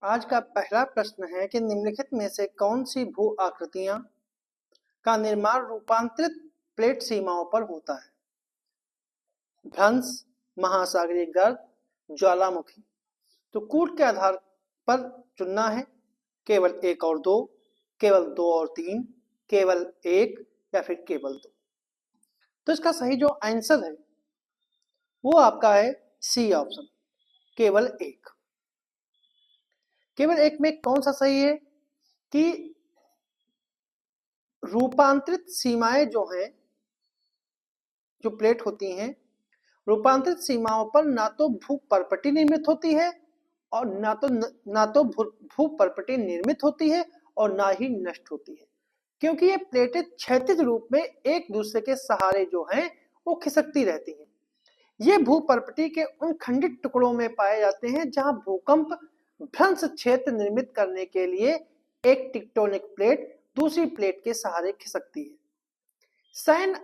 आज का पहला प्रश्न है कि निम्नलिखित में से कौन सी भू आकृतियां का निर्माण रूपांतरित प्लेट सीमाओं पर होता है? भ्रंश, महासागरीय गर्त, ज्वालामुखी। तो कूट के आधार पर चुनना है, केवल एक और दो, केवल दो और तीन, केवल एक या फिर केवल दो। तो इसका सही जो आंसर है वो आपका है सी ऑप्शन, केवल एक। केवल एक में कौन सा सही है कि रूपांतरित सीमाएं जो हैं, जो प्लेट होती हैं, रूपांतरित सीमाओं पर ना तो भू परपटी निर्मित होती है और ना तो भू परपटी निर्मित होती है और ना ही नष्ट होती है, क्योंकि ये प्लेटें क्षैतिज रूप में एक दूसरे के सहारे जो हैं वो खिसकती रहती हैं। ये भू परपटी के उन खंडित टुकड़ों में पाए जाते हैं जहां भूकंप भ्रंश क्षेत्र निर्मित करने के लिए एक टेक्टोनिक प्लेट दूसरी प्लेट के सहारे खिसकती है। सैन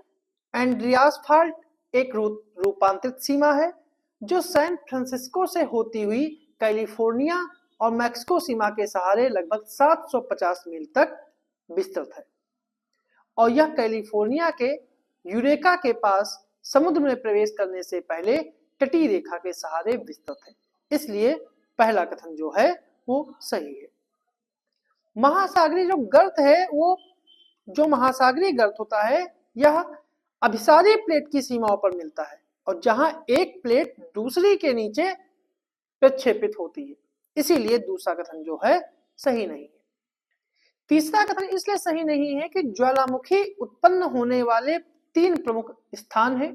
एंड्रियास फाल्ट एक रूपांतरित सीमा है जो सैन फ्रांसिस्को से होती हुई कैलिफोर्निया और मैक्सिको सीमा के सहारे लगभग 750 मील तक विस्तृत है और यह कैलिफोर्निया के यूरेका के पास समुद्र में प्रवेश करने से पहले तटीय रेखा के सहारे विस्तृत है। इसलिए पहला कथन जो है वो सही है। महासागरीय जो गर्त है, वो जो महासागरीय गर्त होता है यह अभिसारीय प्लेट की सीमाओं पर मिलता है और जहां एक प्लेट दूसरी के नीचे प्रक्षेपित होती है, इसीलिए दूसरा कथन जो है सही नहीं है। तीसरा कथन इसलिए सही नहीं है कि ज्वालामुखी उत्पन्न होने वाले तीन प्रमुख स्थान हैं,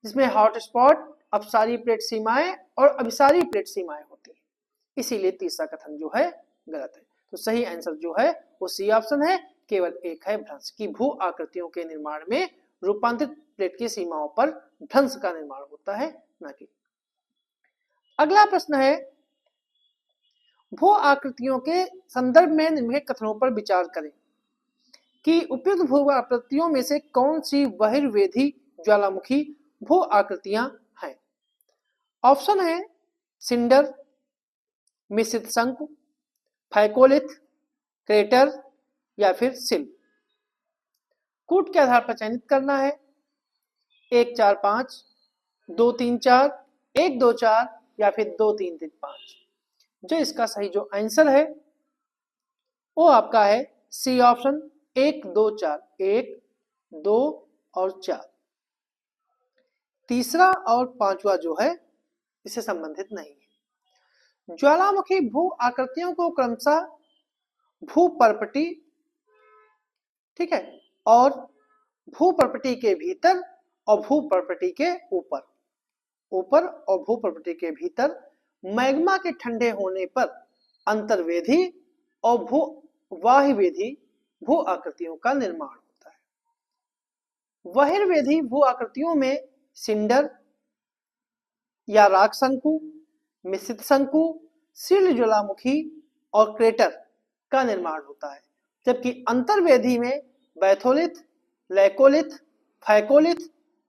जिसमें हॉटस्पॉट, अपसारी प्लेट सीमाएं और अभिसारी प्लेट सीमाएं होती हैं, इसीलिए तीसरा कथन जो है गलत है। तो सही आंसर जो है वो सी ऑप्शन है, केवल एक है भ्रंश की भू आकृतियों के निर्माण में रूपांतरित प्लेट की सीमाओं पर भ्रंश का निर्माण होता है, ना कि। अगला प्रश्न है, भू आकृतियों के संदर्भ में निम्नलिखित कथनों पर विचार करें कि उपयुक्त भू आकृतियों में से कौन सी बहिर्वेधी ज्वालामुखी भू आकृतियां हैं। ऑप्शन है सिंडर, मिश्रित शंकु, फाइकोलिथ, क्रेटर या फिर सिल। कूट के आधार पर चयनित करना है, 1 4 5, 2 3 4, 1 2 4 या फिर 2 3 3 5। जो इसका सही जो आंसर है वो आपका है सी ऑप्शन, 1 2 4, 1 2 और 4। तीसरा और पांचवा जो है इससे संबंधित नहीं है। ज्वालामुखी भू आकृतियों को क्रमशः भू परपटी, ठीक है, और भू परपटी के भीतर और भू परपटी के ऊपर और भू परपटी के भीतर मैग्मा के ठंडे होने पर अंतर्वेधी और भू बाह्यवेधी भू आकृतियों का निर्माण होता है। बहिर्वेधी भू आकृतियों में सिंडर या राख शंकु, मिश्रित शंकु, शील ज्वालामुखी और क्रेटर का निर्माण होता है, जबकि अंतर्वेधी में बैथोलिथ, लैकोलिथ, फाइकोलिथ,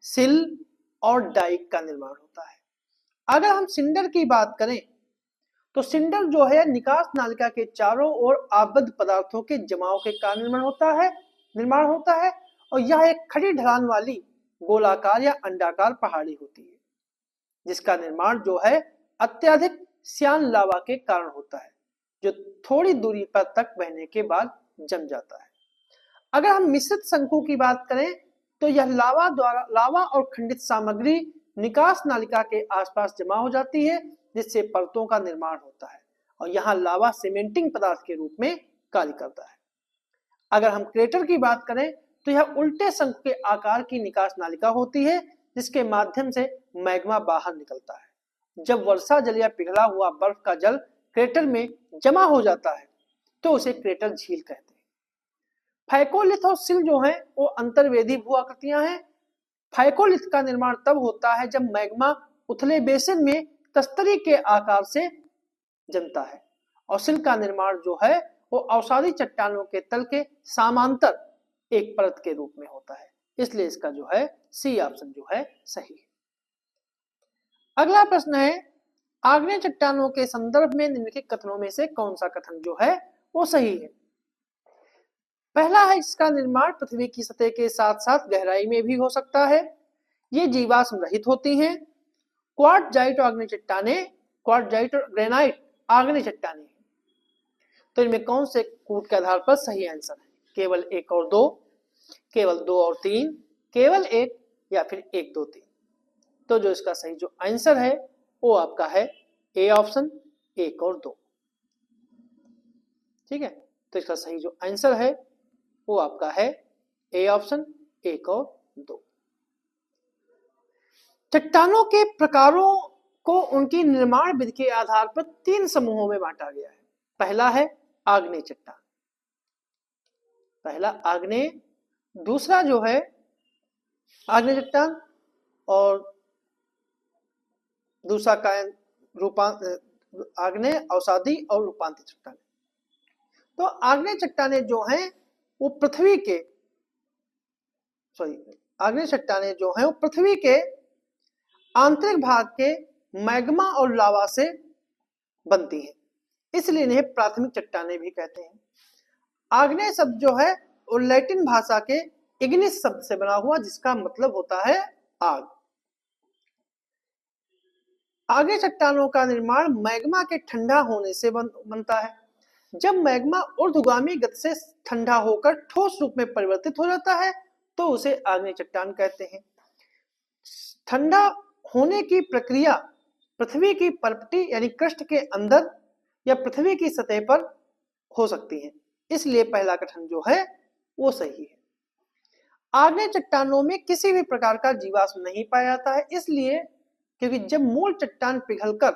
सिल और डाइक का निर्माण होता है। अगर हम सिंडर की बात करें तो सिंडर जो है निकास नालिका के चारों ओर आबद्ध पदार्थों के जमाव के कारण निर्माण होता है और यह एक खड़ी ढलान वाली गोलाकार या अंडाकार पहाड़ी होती है, जिसका निर्माण जो है अत्यधिक श्यान लावा के कारण होता है, जो थोड़ी दूरी पर तक बहने के बाद जम जाता है। अगर हम मिश्रित शंकु की बात करें तो यह लावा और खंडित सामग्री निकास नालिका के आसपास जमा हो जाती है, जिससे परतों का निर्माण होता है और यहाँ लावा सीमेंटिंग पदार्थ के रूप में कार्य करता है। अगर हम क्रेटर की बात करें तो यह उल्टे शंकु के आकार की निकास नालिका होती है, जिसके माध्यम से मैग्मा बाहर निकलता है। जब वर्षा जल या पिघला हुआ बर्फ का जल क्रेटर में जमा हो जाता है तो उसे क्रेटर झील कहते हैं। फाइकोलिथ और सिल जो है वो अंतर्वेधी भू आकृतियां हैं। फाइकोलिथ का निर्माण तब होता है जब मैग्मा उथले बेसिन में तस्तरी के आकार से जमता है और सिल का निर्माण जो है वो अवसादी चट्टानों के तल के समांतर एक परत के रूप में होता है, इसलिए इसका जो है सी ऑप्शन जो है सही है। अगला प्रश्न है, आग्नेय चट्टानों के संदर्भ में निम्नलिखित कथनों में से कौन सा कथन जो है वो सही है? पहला है, इसका निर्माण पृथ्वी की सतह के साथ साथ गहराई में भी हो सकता है। ये जीवाश्म रहित होती हैं। क्वार्टजाइट और आग्नेय चट्टाने, क्वार्टजाइट और ग्रेनाइट आग्नेय चट्टाने हैं। तो इनमें कौन से कूट के आधार पर सही आंसर है? केवल 1 और 2, केवल 2 और 3, केवल 1 या फिर 1 2 3। तो जो इसका सही जो आंसर है वो आपका है ए ऑप्शन, 1 और 2। ठीक है, तो इसका सही जो आंसर है वो आपका है ए ऑप्शन, 1 और 2। चट्टानों के प्रकारों को उनकी निर्माण विधि के आधार पर 3 समूहों में बांटा गया है। पहला है आग्नेय चट्टान, पहला आग्नेय, दूसरा जो है आग्नेय चट्टान और दूसरा का आग्नेय, अवसादी और रूपांतरित चट्टान। तो आग्नेय चट्टाने जो हैं वो पृथ्वी के आग्नेय चट्टाने जो हैं वो पृथ्वी के आंतरिक भाग के मैग्मा और लावा से बनती हैं, इसलिए इन्हें प्राथमिक चट्टाने भी कहते हैं। आग्नेय शब्द जो है वो लैटिन भाषा के इग्निस शब्द से बना हुआ, जिसका मतलब होता है आग। आग्नेय चट्टानों का निर्माण मैग्मा के ठंडा होने से बनता है। जब मैग्मा ऊर्ध्वगामी गति से ठंडा होकर ठोस रूप में परिवर्तित हो जाता है तो उसे आग्नेय चट्टान कहते हैं। ठंडा होने की प्रक्रिया पृथ्वी की परपटी यानी क्रस्ट के अंदर या पृथ्वी की सतह पर हो सकती है, इसलिए पहला कथन जो है वो सही है। आग्नेय चट्टानों में किसी भी प्रकार का जीवाश्म नहीं पाया जाता है, इसलिए क्योंकि जब मूल चट्टान पिघलकर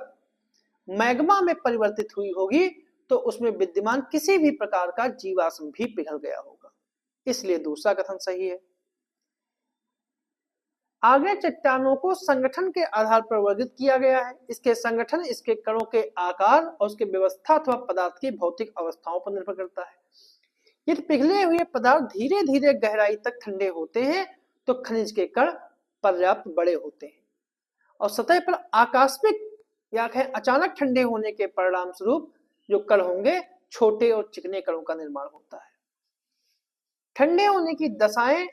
मैग्मा में परिवर्तित हुई होगी तो उसमें विद्यमान किसी भी प्रकार का जीवाश्म भी पिघल गया होगा, इसलिए दूसरा कथन सही है। आग्नेय चट्टानों को संगठन के आधार पर वर्गीकृत किया गया है। इसके संगठन इसके कणों के आकार और उसके व्यवस्था अथवा पदार्थ की भौतिक अवस्थाओं पर निर्भर करता है। यदि पिघले हुए पदार्थ धीरे धीरे गहराई तक ठंडे होते हैं तो खनिज के कण पर्याप्त बड़े होते हैं और सतह पर आकस्मिक या अचानक ठंडे होने के परिणाम स्वरूप जो कण होंगे छोटे और चिकने कणों का निर्माण होता है। ठंडे होने की दशाएं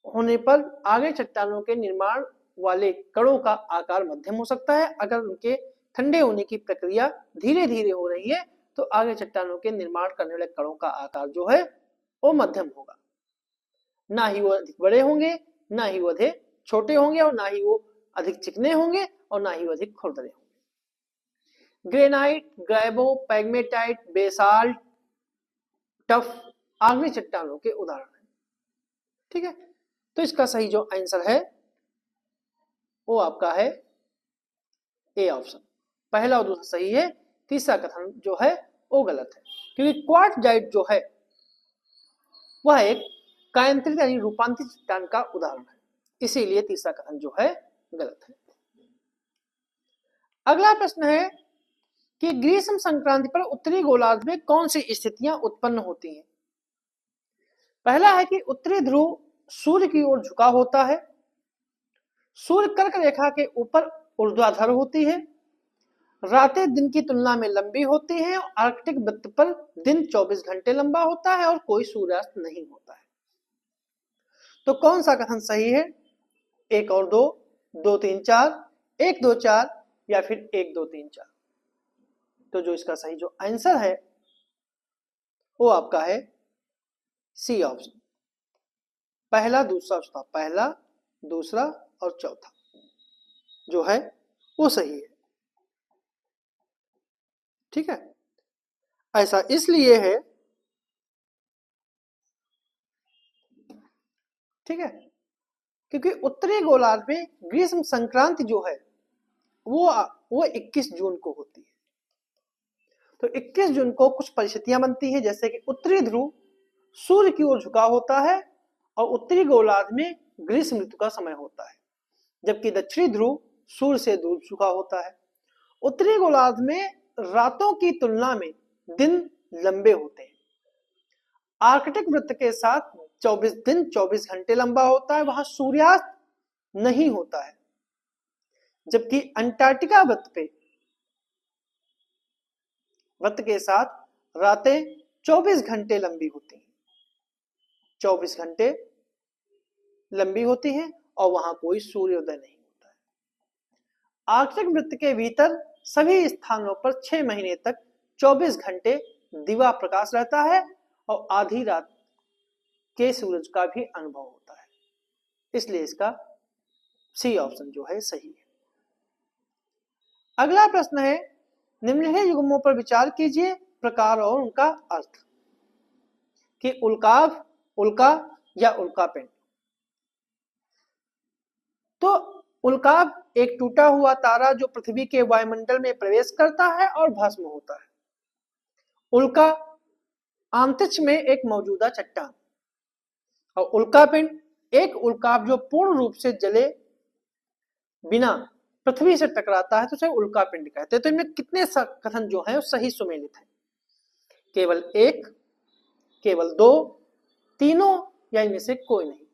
होने पर आग्नेय चट्टानों के निर्माण वाले कणों का आकार मध्यम हो सकता है। अगर उनके ठंडे होने की प्रक्रिया धीरे धीरे हो रही है तो आग्नेय चट्टानों के निर्माण करने वाले कणों का आकार जो है वो मध्यम होगा, ना ही वो अधिक बड़े होंगे, ना ही वो अधिक छोटे होंगे और ना ही वो अधिक चिकने होंगे और ना ही वो अधिक खुरदरे होंगे। ग्रेनाइट, ग्रेबो, पैग्मेटाइट, बेसाल्ट, टफ आग्नेय चट्टानों के उदाहरण हैं। ठीक है, तो इसका सही जो आंसर है वो आपका है ए ऑप्शन, पहला और दूसरा सही है। तीसरा कथन जो है वो गलत है, क्योंकि क्वार्टजाइट जो है वह एक कायांतरित यानी रूपांतरित चट्टान का उदाहरण है, इसीलिए तीसरा कथन जो है गलत है। अगला प्रश्न है कि ग्रीष्म संक्रांति पर उत्तरी गोलार्ध में कौन सी स्थितियां उत्पन्न होती हैं? पहला है कि उत्तरी ध्रुव सूर्य की ओर झुका होता है, सूर्य कर्क रेखा के ऊपर ऊर्ध्वाधर होती है, रातें दिन की तुलना में लंबी होती हैं और आर्कटिक वृत्त पर दिन 24 घंटे लंबा होता है और कोई सूर्यास्त नहीं होता है। तो कौन सा कथन सही है? 1 और 2, 2 3 4, 1 2 4 या फिर 1 2 3 4। तो जो इसका सही जो आंसर है वो आपका है सी ऑप्शन, पहला दूसरा चौथा, पहला दूसरा और चौथा जो है वो सही है। ठीक है, ऐसा इसलिए है, ठीक है, क्योंकि उत्तरी गोलार्ध में ग्रीष्म संक्रांति जो है वो 21 जून को होती है। तो 21 जून को कुछ परिस्थितियां बनती हैं, जैसे कि उत्तरी ध्रुव सूर्य की ओर झुका होता है और उत्तरी गोलार्ध में ग्रीष्म ऋतु का समय होता है, जबकि दक्षिणी ध्रुव सूर्य से दूर झुका होता है। उत्तरी गोलार्ध में रातों की तुलना में दिन लंबे होते हैं, आर्कटिक वृत्त के साथ 24 दिन 24 घंटे लंबा होता है, वहां सूर्यास्त नहीं होता है, जबकि अंटार्कटिका वृत्त के साथ रातें 24 घंटे लंबी होती हैं, 24 घंटे लंबी होती हैं और वहां कोई सूर्योदय नहीं होता है। आर्कटिक वृत्त के भीतर सभी स्थानों पर 6 महीने तक 24 घंटे दिवा प्रकाश रहता है और आधी रात के सूरज का भी अनुभव होता है, इसलिए इसका सी ऑप्शन जो है सही है। अगला प्रश्न है, निम्नलिखित युग्मों पर विचार कीजिए, प्रकार और उनका अर्थ। कि उल्काव, उल्का या उल्कापिंड। तो उल्काव एक टूटा हुआ तारा जो पृथ्वी के वायुमंडल में प्रवेश करता है और भस्म होता है। उल्का अंतरिक्ष में एक मौजूदा चट्टान, और उल्कापिंड एक उल्काव जो पूर्ण रूप से जले बिना पृथ्वी से टकराता है तो उसे उल्कापिंड कहते हैं। तो इनमें कितने कथन जो है सही सुमेलित है? केवल एक, केवल दो, तीनों या इनमें से कोई नहीं।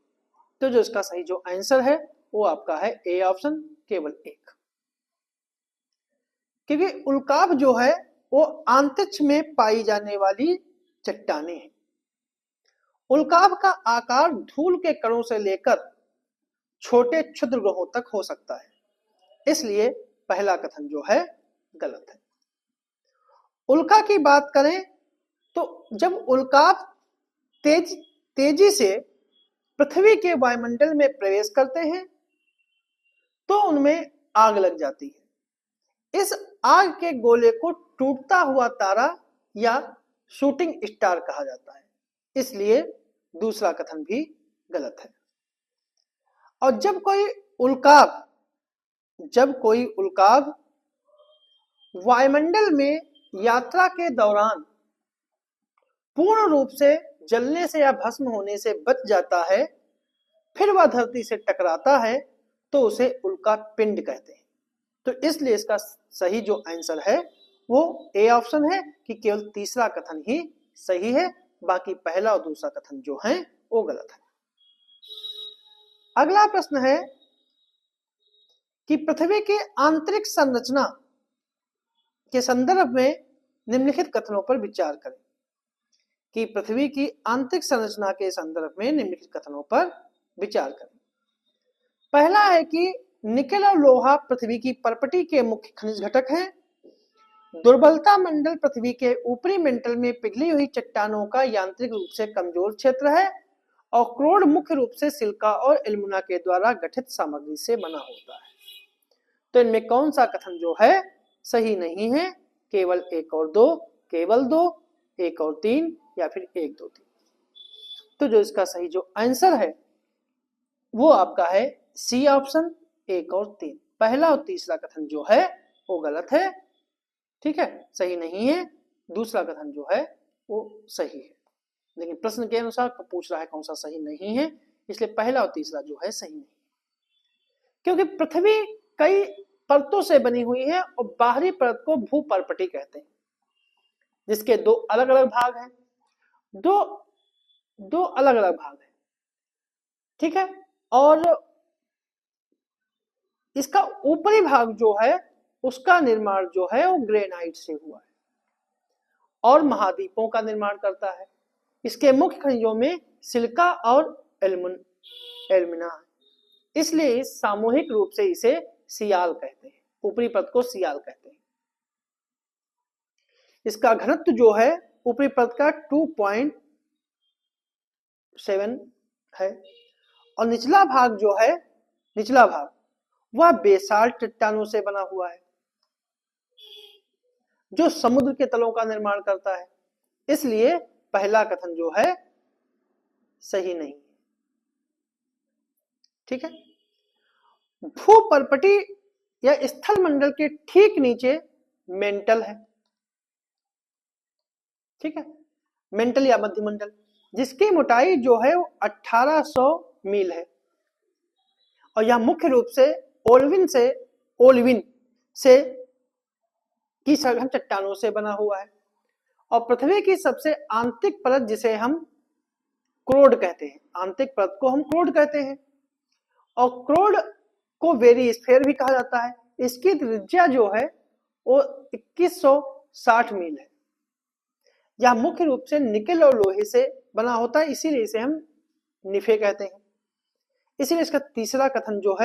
तो जो इसका सही जो आंसर है वो आपका है ए ऑप्शन, केवल एक। क्योंकि उल्काव जो है वो अंतरिक्ष में पाई जाने वाली चट्टानें हैं। उल्काव का आकार धूल के कणों से लेकर छोटे क्षुद्र ग्रहों तक हो सकता है, इसलिए पहला कथन जो है गलत है। उल्का की बात करें तो जब उल्काव तेजी से पृथ्वी के वायुमंडल में प्रवेश करते हैं तो उनमें आग लग जाती है। इस आग के गोले को टूटता हुआ तारा या शूटिंग स्टार कहा जाता है, इसलिए दूसरा कथन भी गलत है। और जब कोई उल्काव वायुमंडल में यात्रा के दौरान पूर्ण रूप से जलने से या भस्म होने से बच जाता है, फिर वह धरती से टकराता है तो उसे उल्का पिंड कहते हैं। तो इसलिए इसका सही जो आंसर है वो ए ऑप्शन है कि केवल तीसरा कथन ही सही है, बाकी पहला और दूसरा कथन जो है वो गलत है। अगला प्रश्न है कि पृथ्वी की आंतरिक संरचना के संदर्भ में निम्नलिखित कथनों पर विचार करें। कि पृथ्वी की आंतरिक संरचना के संदर्भ में निम्नलिखित कथनों पर विचार करें। पहला है कि निकेल और लोहा पृथ्वी की परपटी के मुख्य खनिज घटक हैं। दुर्बलता मंडल पृथ्वी के ऊपरी मंडल में पिघली हुई चट्टानों का यांत्रिक रूप से कमजोर क्षेत्र है और क्रोड मुख्य रूप से सिलिका और एल्यूमिना के द्वारा गठित सामग्री से बना होता है। तो इनमें कौन सा कथन जो है सही नहीं है? केवल एक और दो, केवल दो, एक और तीन, या फिर एक, दो, तीन। तो जो इसका सही जो आंसर है वो आपका है सी ऑप्शन, एक और तीन। पहला और तीसरा कथन जो है वो गलत है, ठीक है, सही नहीं है। दूसरा कथन जो है वो सही है, लेकिन प्रश्न के अनुसार पूछ रहा है कौन सा सही नहीं है, इसलिए पहला और तीसरा जो है सही नहीं। क्योंकि पृथ्वी कई परतों से बनी हुई है और बाहरी परत को भूपर्पटी कहते हैं, जिसके दो अलग अलग भाग हैं, दो अलग अलग भाग हैं, ठीक है। और इसका ऊपरी भाग जो है उसका निर्माण जो है वो ग्रेनाइट से हुआ है और महाद्वीपों का निर्माण करता है। इसके मुख्य खनिजों में सिलिका और एल्यूमिना है, इसलिए सामूहिक रूप से इसे सियाल कहते हैं, ऊपरी परत को सियाल कहते हैं। इसका घनत्व जो है ऊपरी परत का 2.7 है और निचला भाग जो है, निचला भाग वह बेसाल्ट चट्टानों से बना हुआ है जो समुद्र के तलों का निर्माण करता है, इसलिए पहला कथन जो है सही नहीं, ठीक है। भूपर्पटी या स्थल मंडल के ठीक नीचे मेंटल है, ठीक है, मेंटल या मध्यमंडल, जिसकी मोटाई जो है वो 1800 मील है और यह मुख्य रूप से ओल्विन से की सघन चट्टानों से बना हुआ है और पृथ्वी की सबसे आंतरिक परत जिसे हम क्रोड कहते हैं, आंतरिक परत को हम क्रोड कहते हैं और क्रोड को वेरीस्फीयर भी कहा जाता है इसकी त्रिज्या जो है वो 2160 मील है। यह मुख्य रूप से निकेल और लोहे से बना होता है, इसीलिए इसे हम निफे कहते हैं। इसीलिए इसका तीसरा कथन जो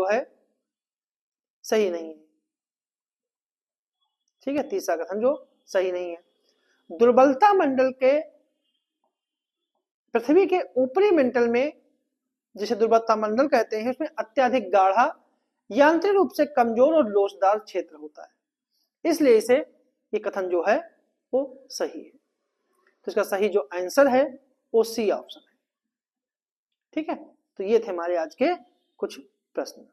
है सही नहीं है। ठीक है, तीसरा कथन जो सही नहीं है। दुर्बलता मंडल के पृथ्वी के ऊपरी मंडल में, जिसे दुर्बलता मंडल कहते हैं, उसमें अत्यधिक गाढ़ा यांत्रिक रूप से कमजोर और लोचदार क्षेत्र होता है, इसलिए इसे ये कथन जो है वो सही है। तो इसका सही जो आंसर है वो सी ऑप्शन है। ठीक है, तो ये थे हमारे आज के कुछ प्रश्न।